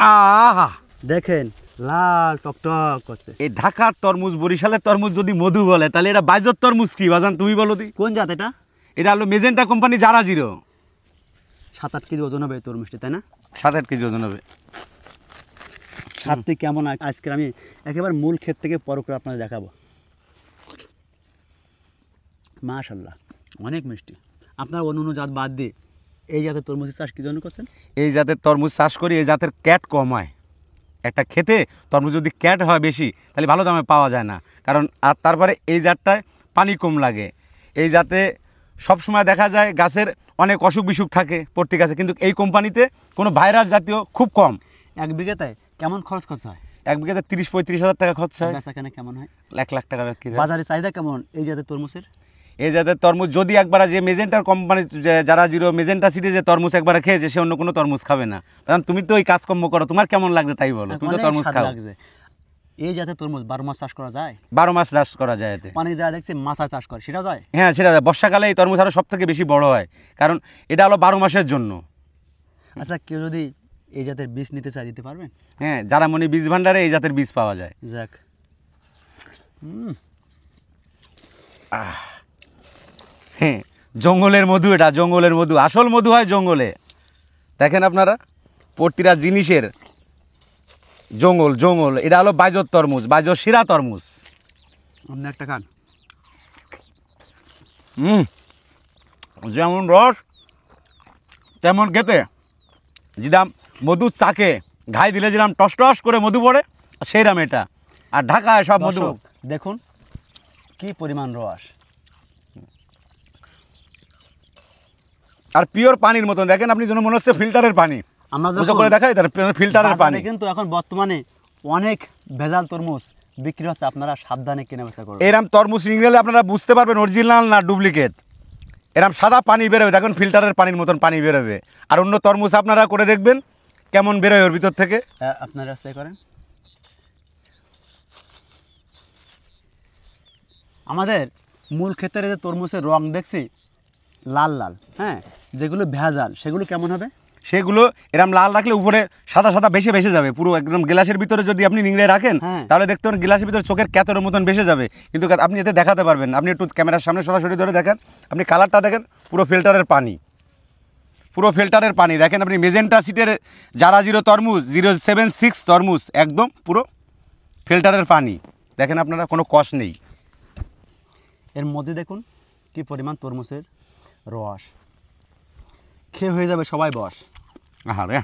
আহা দেখেন লাল টকটক করছে। এই ঢাকার তরমুজ বরিশালের তরমুজ যদি মধু বলে তাহলে এটা বাইজর তরমুজ কি বাজান তুমি বলো দি? কোন জাত এটা? এটা হলো মেজেন্টা কোম্পানি জারা জিরো। 7-8 কেজি ওজন হবে তরমুজটি, তাই না? 7-8 কেজি ওজন হবে। স্বাদটি কেমন আজকে আমি একেবারে মূল ক্ষেত থেকে পরখ করে আপনাদের দেখাবো। মাশাআল্লাহ অনেক মিষ্টি। আপনার অন্য জাত বাদ দিয়ে এই জাতের তরমুজের চাষ কী জন্য করছেন? এই জাতের তরমুজ চাষ করি, এই জাতের ক্যাট কম হয়। একটা খেতে তরমুজ যদি ক্যাট হয় বেশি তাহলে ভালো দামে পাওয়া যায় না, কারণ আর তারপরে এই জাতটায় পানি কম লাগে। এই জাতে সবসময় দেখা যায় গাছের অনেক অসুখ বিসুখ থাকে প্রতি গাছে, কিন্তু এই কোম্পানিতে কোনো ভাইরাস জাতীয় খুব কম। 1 বিঘাতে কেমন খরচ হয়? 1 বিঘাতে 30-35 হাজার টাকা খরচ হয়। বেচা কেনা কেমন হয়? 1 লাখ টাকা বিক্রি হয়। বাজারে চাহিদা কেমন এই জাতের তরমুজের? এই জাতের তরমুজ যদি একবার যে মেজেন্টার কোম্পানি যারা জিরো মেজেন্টা সিটি যে তরমুজ একবার খেয়েছে সে অন্য কোনো তরমুজ খাবে না। কারণ তুমি তো ওই কাজকর্ম করো, তোমার কেমন লাগছে তাই বলো, তুমি তো তরমুজ খাও। এই জাতের তরমুজ 12 মাস চাষ করা যায়? 12 মাস চাষ করা যায় এতে। পানি যা দেখছি মাছা চাষ করে সেটা যায়? হ্যাঁ সেটা যায়। বর্ষাকালে এই তরমুজ আরও সব থেকে বেশি বড় হয়, কারণ এটা হলো 12 মাসের জন্য। আচ্ছা, কেউ যদি এই জাতের বীজ নিতে চায় দিতে পারবেন? হ্যাঁ, যারা মনে বীজ ভান্ডারে এই জাতের বীজ পাওয়া যায়। যাক, হ্যাঁ জঙ্গলের মধু, এটা জঙ্গলের মধু, আসল মধু হয় জঙ্গলে। দেখেন আপনারা প্রতিটা জিনিসের জঙ্গল জঙ্গল। এটা হলো বাইজর তরমুজ, বাইজর শিরা তরমুজ। অন্য একটা খান। যেমন রস তেমন খেতে, যেরাম মধু চাকে ঘাই দিলে যেরাম টস টস করে মধু পড়ে সেইরাম এটা। আর ঢাকায় সব মধু দেখুন কি পরিমাণ রস, আর পিওর পানির মতন। দেখেন আপনি যেন মনে হচ্ছে ফিল্টারের পানি। আমরা যখন করে দেখাই তার ফিল্টারের পানি। কিন্তু এখন বর্তমানে অনেক ভেজাল তরমুজ বিক্রি হচ্ছে, আপনারা সাবধানে কেনা বেচা করুন। এরম তরমুজ নিলে আপনারা বুঝতে পারবেন অরিজিনাল না ডুপ্লিকেট। এরম সাদা পানি বেরোবে, দেখুন ফিল্টারের পানির মতন পানি বেরোবে। আর অন্য তরমুজ আপনারা করে দেখবেন কেমন বেরোয় ওর ভিতর থেকে। আপনারা চেক করেন। আমাদের মূল ক্ষেতের যে তরমুজের রং দেখছি লাল লাল, হ্যাঁ, যেগুলো ভেজাল সেগুলো কেমন হবে? সেগুলো এরম লাল রাখলে উপরে সাদা সাদা ভেসে ভেসে যাবে পুরো একদম। গ্লাসের ভিতরে যদি আপনি নিংড়ে রাখেন তাহলে দেখতে পারেন গ্লাসের ভিতরে চোখের ক্যাতরের মতন ভেসে যাবে, কিন্তু আপনি এতে দেখাতে পারবেন। আপনি একটু ক্যামেরার সামনে সরাসরি ধরে দেখেন, আপনি কালারটা দেখেন, পুরো ফিল্টারের পানি, পুরো ফিল্টারের পানি। দেখেন আপনি মেজেন্টা সিটের জারা জিরো তরমুজ 076 তরমুজ একদম পুরো ফিল্টারের পানি। দেখেন আপনারা কোনো কষ নেই এর মধ্যে। দেখুন কি পরিমাণ তরমুজের রস, খেয়ে হয়ে যাবে সবাই বস। আহারে।